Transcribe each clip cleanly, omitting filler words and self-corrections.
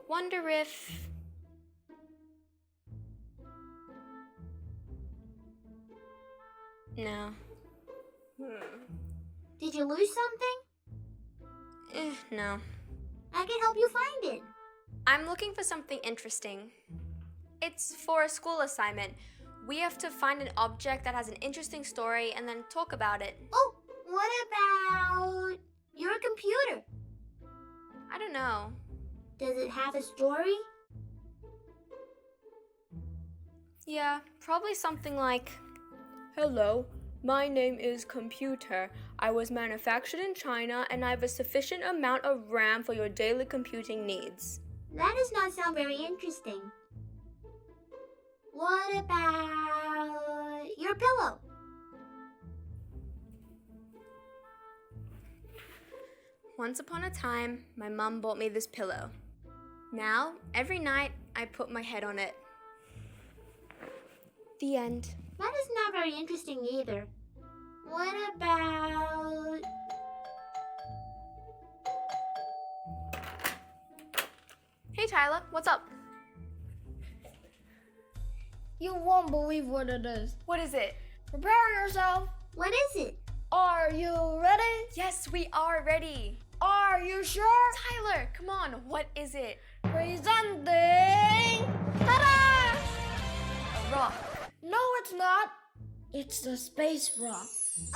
Wonder if... No. Did you lose something? No. I can help you find it. I'm looking for something interesting. It's for a school assignment. We have to find an object that has an interesting story and then talk about it. Oh, what about your computer? I don't know. Does it have a story? Yeah, probably something like, "Hello, my name is Computer. I was manufactured in China and I have a sufficient amount of RAM for your daily computing needs." That does not sound very interesting. What about your pillow? Once upon a time, my mom bought me this pillow. Now, every night, I put my head on it. The end. That is not very interesting either. What about... Hey Tyler, what's up? You won't believe what it is. What is it? Prepare yourself. What is it? Are you ready? Yes, we are ready. Are you sure? Tyler, come on, what is it? Presenting. Ta-da! A rock. No, it's not. It's the space rock.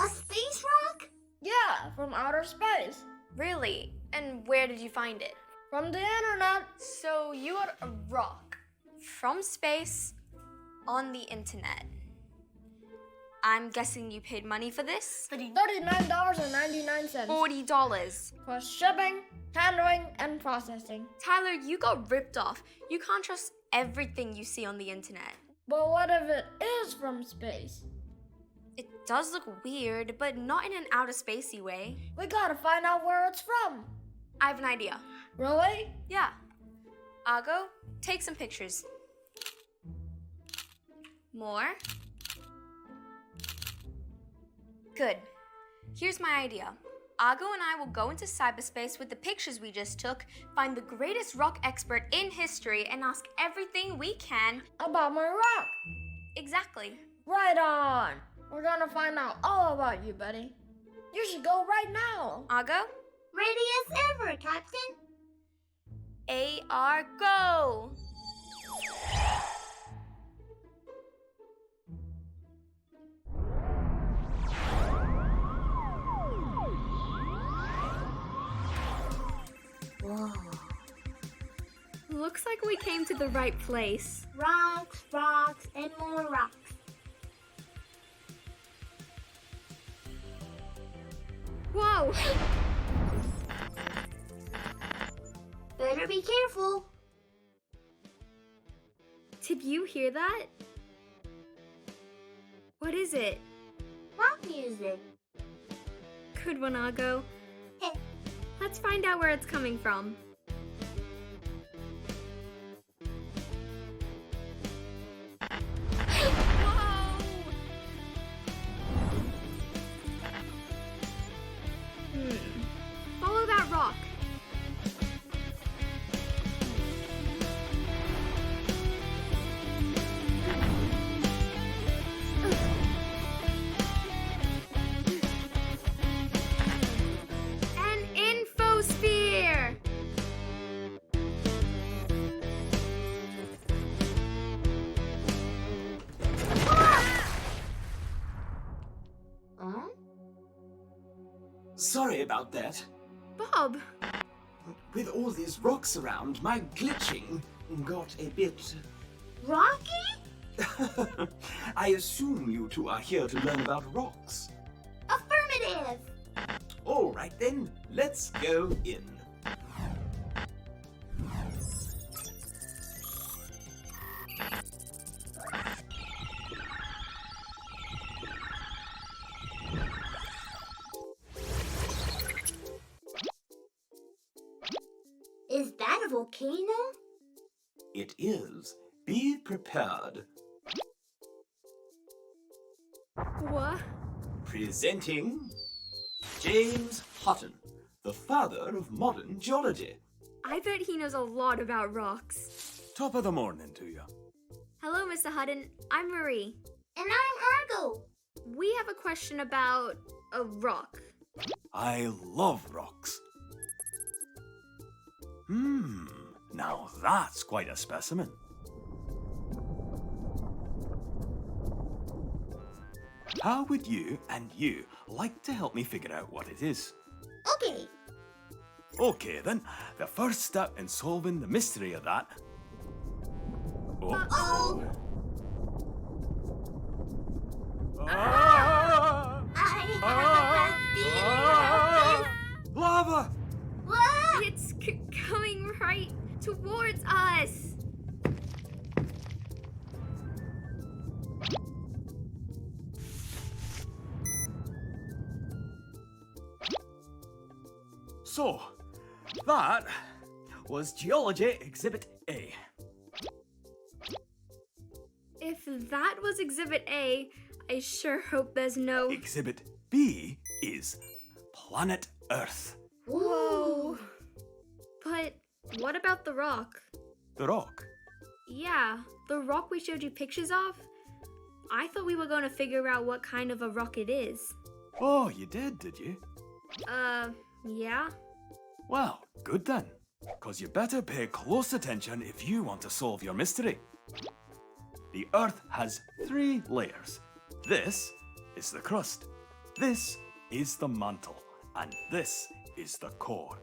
A space rock? Yeah, from outer space. Really? And where did you find it? From the internet. So you got a rock from space on the internet. I'm guessing you paid money for this? $39.99. $40. For shipping, handling, and processing. Tyler, you got ripped off. You can't trust everything you see on the internet. But what if it is from space? It does look weird, but not in an outer spacey way. We gotta find out where it's from. I have an idea. Really? Yeah. Argo, take some pictures. More. Good. Here's my idea. Argo and I will go into cyberspace with the pictures we just took, find the greatest rock expert in history, and ask everything we can About my rock. exactly. Right on. We're gonna find out all about you, buddy. You should go right now. Argo, Ready as ever, Captain. Argo! Whoa. Looks like we came to the right place. Rocks, rocks, and more rocks. Whoa! Better be careful. Did you hear that? What is it? Rock music. Good one, Argo. Heh. Let's find out where it's coming from. Whoa! Follow that rock. An infosphere! Huh? Sorry about that. Bob, With all these rocks around, my glitching got a bit... Rocky? I assume you two are here to learn about rocks. Affirmative. All right then, let's go in. Is that a volcano? It is. Be prepared. what? Presenting James Hutton, the father of modern geology. I bet he knows a lot about rocks. Top of the morning to you. Hello, Mr. Hutton. I'm Marie. And I'm Argo. We have a question about a rock. I love rocks. Now that's quite a specimen. How would you and you like to help me figure out what it is? Okay. Okay then, the first step in solving the mystery of that... Uh-oh. Ah! I have a feeling about this. Lava! What? It's coming right towards us. So, that was Geology Exhibit A. If that was Exhibit A, I sure hope there's no... Exhibit B is Planet Earth. Whoa. But what about the rock? The rock. Yeah, the rock we showed you pictures of? I thought we were going to figure out what kind of a rock it is. Oh, you did you? Yeah? Well, good then. 'Cause you better pay close attention if you want to solve your mystery. The Earth has 3 layers. This is the crust. This is the mantle. And this is the core.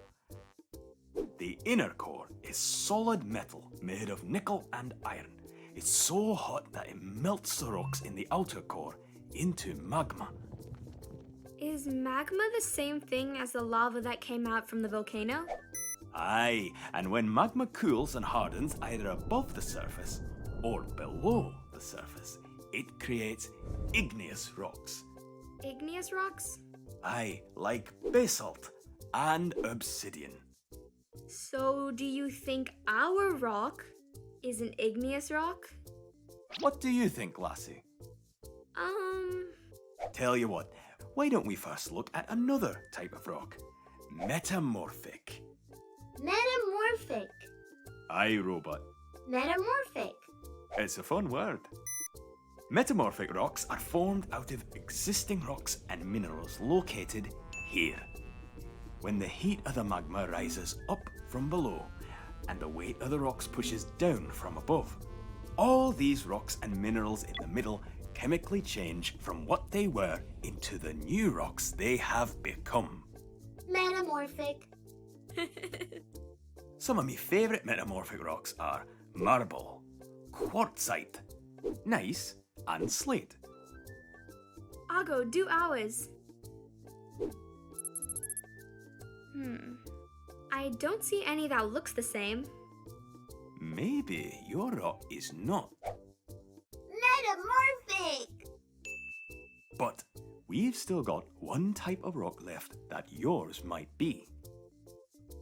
The inner core is solid metal made of nickel and iron. It's so hot that it melts the rocks in the outer core into magma. Is magma the same thing as the lava that came out from the volcano? Aye, and when magma cools and hardens either above the surface or below the surface, it creates igneous rocks. Igneous rocks? Aye, like basalt and obsidian. So do you think our rock is an igneous rock? What do you think, lassie? Tell you what, why don't we first look at another type of rock? Metamorphic. Metamorphic. Aye, robot. Metamorphic. It's a fun word. Metamorphic rocks are formed out of existing rocks and minerals located here. When the heat of the magma rises up from below and the weight of the rocks pushes down from above, all these rocks and minerals in the middle chemically change from what they were into the new rocks they have become. Metamorphic. Some of my favourite metamorphic rocks are marble, quartzite, gneiss, and slate. Argo, do ours. I don't see any that looks the same. Maybe your rock is not, Metamorphic. but we've still got one type of rock left that yours might be.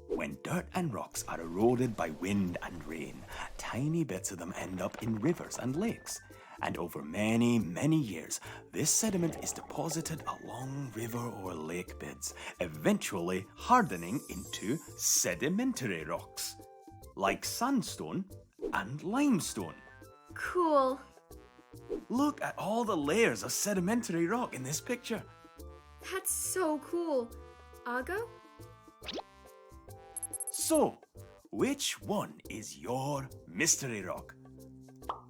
When dirt and rocks are eroded by wind and rain, tiny bits of them end up in rivers and lakes. And over many, many years, this sediment is deposited along river or lake beds, eventually hardening into sedimentary rocks, like sandstone and limestone. Cool. Look at all the layers of sedimentary rock in this picture. That's so cool. Argo? So, which one is your mystery rock?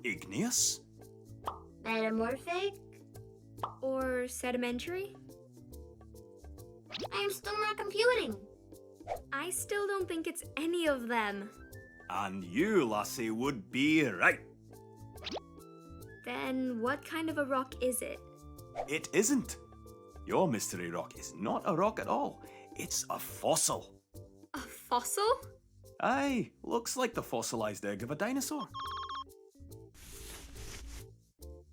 Igneous? Metamorphic. Or sedimentary? I'm still not computing. I still don't think it's any of them. And you, lassie, would be right. Then what kind of a rock is it? It isn't. Your mystery rock is not a rock at all. It's a fossil. A fossil? Aye, looks like the fossilized egg of a dinosaur.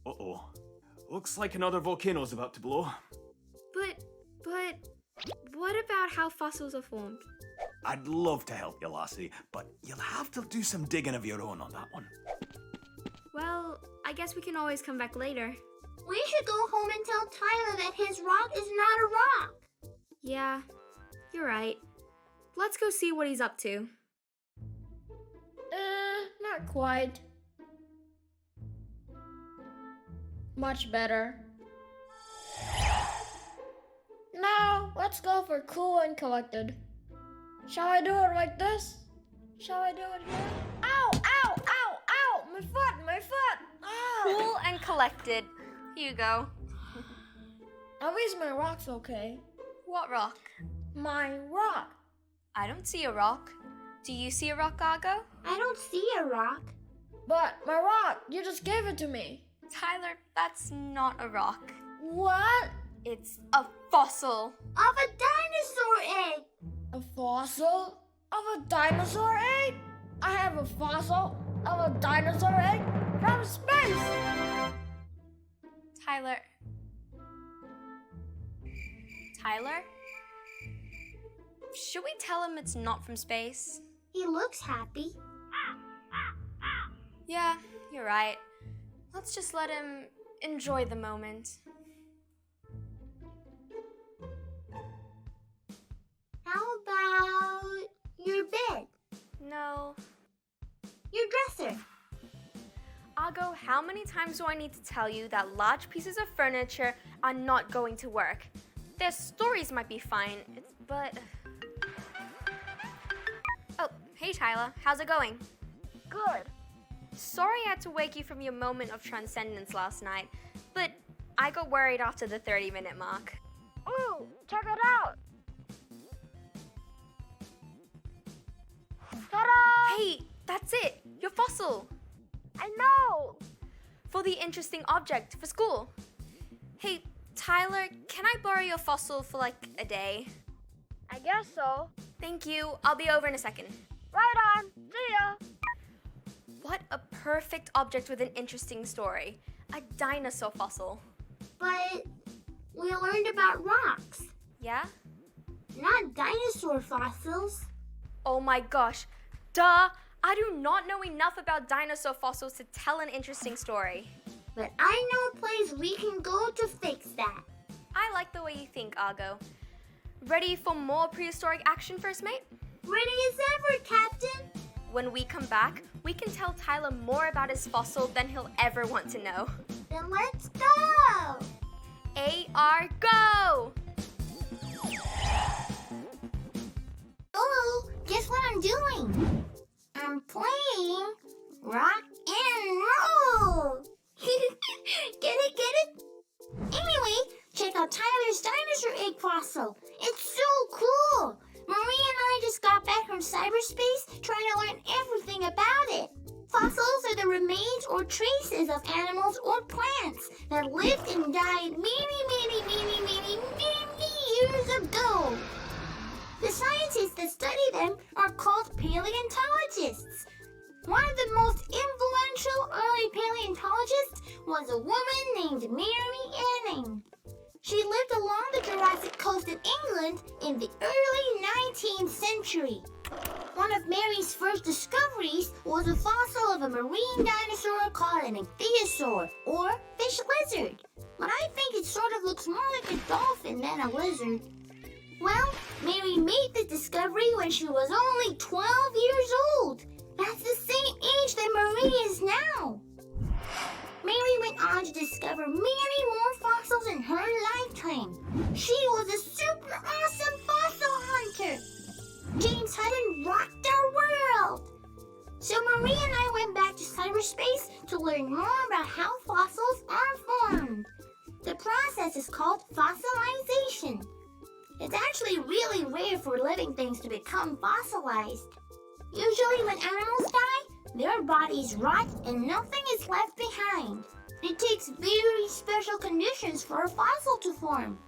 Uh-oh. Looks like another volcano's about to blow. But what about how fossils are formed? I'd love to help you, lassie, but you'll have to do some digging of your own on that one. Well, I guess we can always come back later. We should go home and tell Tyler that his rock is not a rock. Yeah, you're right. Let's go see what he's up to. Not quite. Much better. Now, let's go for cool and collected. Shall I do it like this? Shall I do it here? Ow! Ow! Ow! Ow! My foot! My foot! Ow! Cool and collected. Here you go. At least my rock's okay. What rock? My rock. I don't see a rock. Do you see a rock, Argo? I don't see a rock. But my rock, you just gave it to me. Tyler, that's not a rock. What? It's a fossil. Of a dinosaur egg. A fossil of a dinosaur egg? I have a fossil of a dinosaur egg from space. Tyler? Should we tell him it's not from space? He looks happy. Yeah, you're right. Let's just let him enjoy the moment. How about your bed? No. Your dresser? Argo, how many times do I need to tell you that large pieces of furniture are not going to work? Their stories might be fine, but... Oh, hey Tyler, how's it going? Good. Sorry I had to wake you from your moment of transcendence last night, but I got worried after the 30-minute mark. Ooh, check it out. Ta-da! Hey, that's it, your fossil! I know. For the interesting object for school. Hey, Tyler, can I borrow your fossil for like a day? I guess so. Thank you, I'll be over in a second. Right on. See ya. What a perfect object with an interesting story. A dinosaur fossil. But we learned about rocks, Yeah? not dinosaur fossils. Oh my gosh. Duh! I do not know enough about dinosaur fossils to tell an interesting story. But I know a place we can go to fix that. I like the way you think, Argo. Ready for more prehistoric action, First Mate? Ready as ever, Captain. When we come back, we can tell Tyler more about his fossil than he'll ever want to know. Then let's go. AR, go! Oh, guess what I'm doing? I'm playing rock and roll. Get it? Anyway, check out Tyler's dinosaur egg fossil. It's so cool. Marie and I just got back from cyberspace trying to learn everything about it. Fossils are the remains or traces of animals or plants that lived and died many years ago. The scientists that study them are called paleontologists. One of the most influential early paleontologists was a woman named Mary Anning. She lived along the Jurassic coast of England in the early 19th century. One of Mary's first discoveries was a fossil of a marine dinosaur called an ichthyosaur, or fish lizard. But I think it sort of looks more like a dolphin than a lizard. Well, Mary made this discovery when she was only 12 years old. That's the same age that Marie is now. Mary went on to discover many more fossils in her lifetime. She was a super awesome fossil hunter. James Hutton rocked our world. So Marie and I went back to cyberspace to learn more about how fossils are formed. The process is called fossilization. It's actually really rare for living things to become fossilized. Usually when animals die, their bodies rot and nothing is left behind. It takes very special conditions for a fossil to form.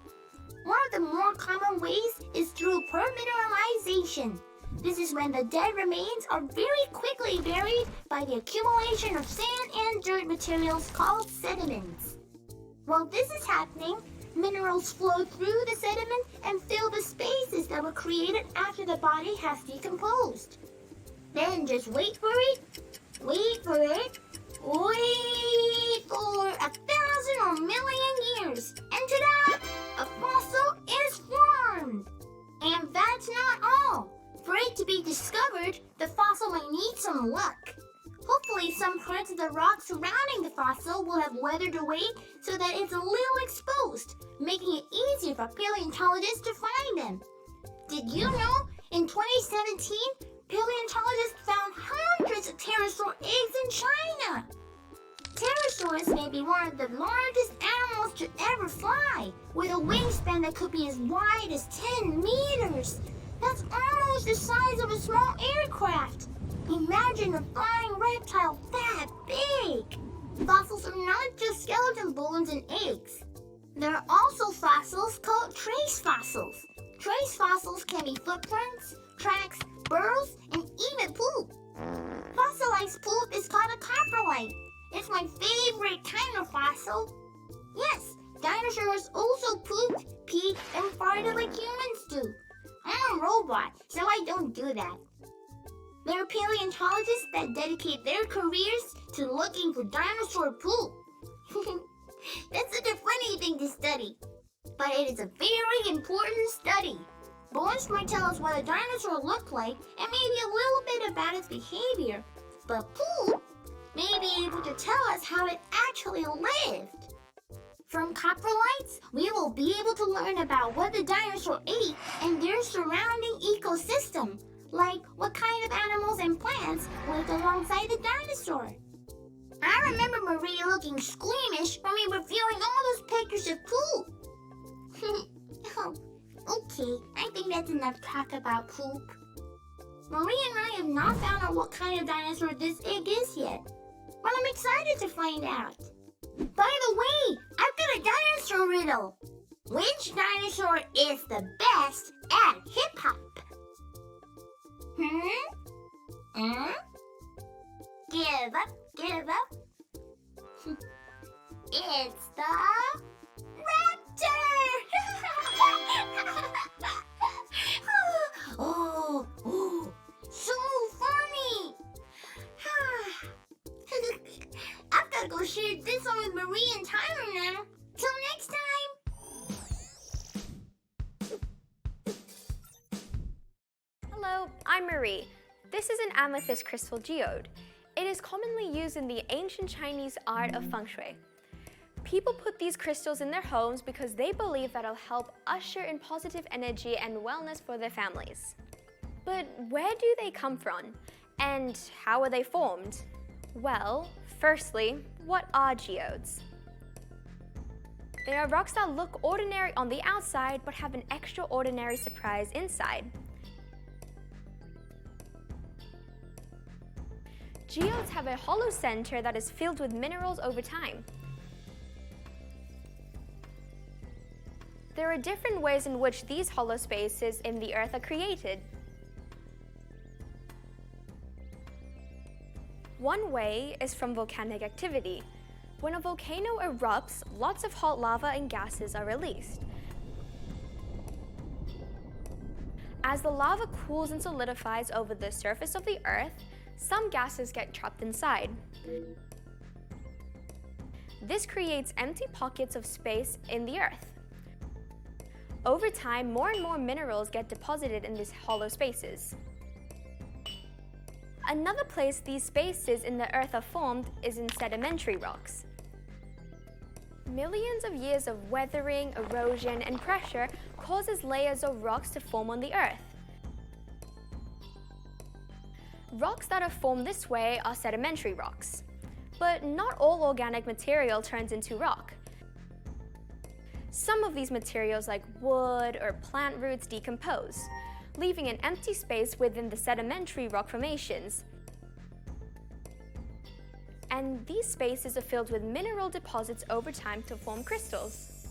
One of the more common ways is through permineralization. This is when the dead remains are very quickly buried by the accumulation of sand and dirt materials called sediments. While this is happening, minerals flow through the sediment and fill the spaces that were created after the body has decomposed. Then just wait for it, wait for 1,000 or million years, and ta-da! A fossil is formed! And that's not all. For it yet to be discovered, the fossil may need some luck. Hopefully, some parts of the rock surrounding the fossil will have weathered away so that it's a little exposed, making it easier for paleontologists to find them. Did you know, in 2017, paleontologists found hundreds of pterosaur eggs in China? Pterosaurs may be one of the largest animals to ever fly, with a wingspan that could be as wide as 10 meters. That's almost the size of a small aircraft. Imagine a flying reptile that big! Fossils are not just skeleton bones and eggs. There are also fossils called trace fossils. Trace fossils can be footprints, tracks, burrows, and even poop. Fossilized poop is called a coprolite. It's my favorite kind of fossil. Yes, dinosaurs also pooped, peed, and farted like humans do. I'm a robot, so I don't do that. There are paleontologists that dedicate their careers to looking for dinosaur poop. That's such a funny thing to study. But it is a very important study. Bones might tell us what a dinosaur looked like and maybe a little bit about its behavior. But poop may be able to tell us how it actually lived. From coprolites, we will be able to learn about what the dinosaur ate and their surrounding ecosystem, like what kind of animals and plants lived alongside the dinosaur. I remember Maria looking squeamish when we were viewing all those pictures of poop. Oh, okay, I think that's enough talk about poop. Maria and I have not found out what kind of dinosaur this egg is yet, but I'm excited to find out. By the way, I've got a dinosaur riddle. Which dinosaur is the best at hip-hop? Give up, give up. It's the raptor! Oh, so funny! I've got to go share this one with Marie and Tyler now. Till next time! Hello, I'm Marie. This is an amethyst crystal geode. It is commonly used in the ancient Chinese art of feng shui. People put these crystals in their homes because they believe that it'll help usher in positive energy and wellness for their families. But where do they come from? And how are they formed? Well, firstly, what are geodes? They are rocks that look ordinary on the outside but have an extraordinary surprise inside. Geodes have a hollow center that is filled with minerals over time. There are different ways in which these hollow spaces in the earth are created. One way is from volcanic activity. When a volcano erupts, lots of hot lava and gases are released. As the lava cools and solidifies over the surface of the earth, some gases get trapped inside. This creates empty pockets of space in the earth. Over time, more and more minerals get deposited in these hollow spaces. Another place these spaces in the earth are formed is in sedimentary rocks. Millions of years of weathering, erosion, and pressure causes layers of rocks to form on the earth. Rocks that are formed this way are sedimentary rocks. But not all organic material turns into rock. Some of these materials like wood or plant roots decompose, leaving an empty space within the sedimentary rock formations. And these spaces are filled with mineral deposits over time to form crystals.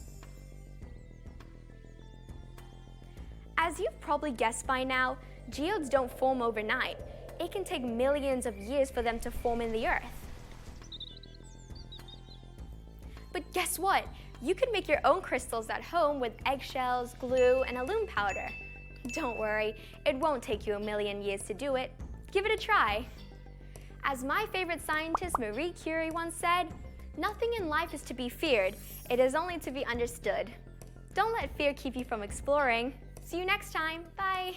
As you've probably guessed by now, geodes don't form overnight. It can take millions of years for them to form in the earth. But guess what? You can make your own crystals at home with eggshells, glue, and a loom powder. Don't worry, it won't take you a million years to do it. Give it a try. As my favorite scientist Marie Curie once said, nothing in life is to be feared, it is only to be understood. Don't let fear keep you from exploring. See you next time. Bye.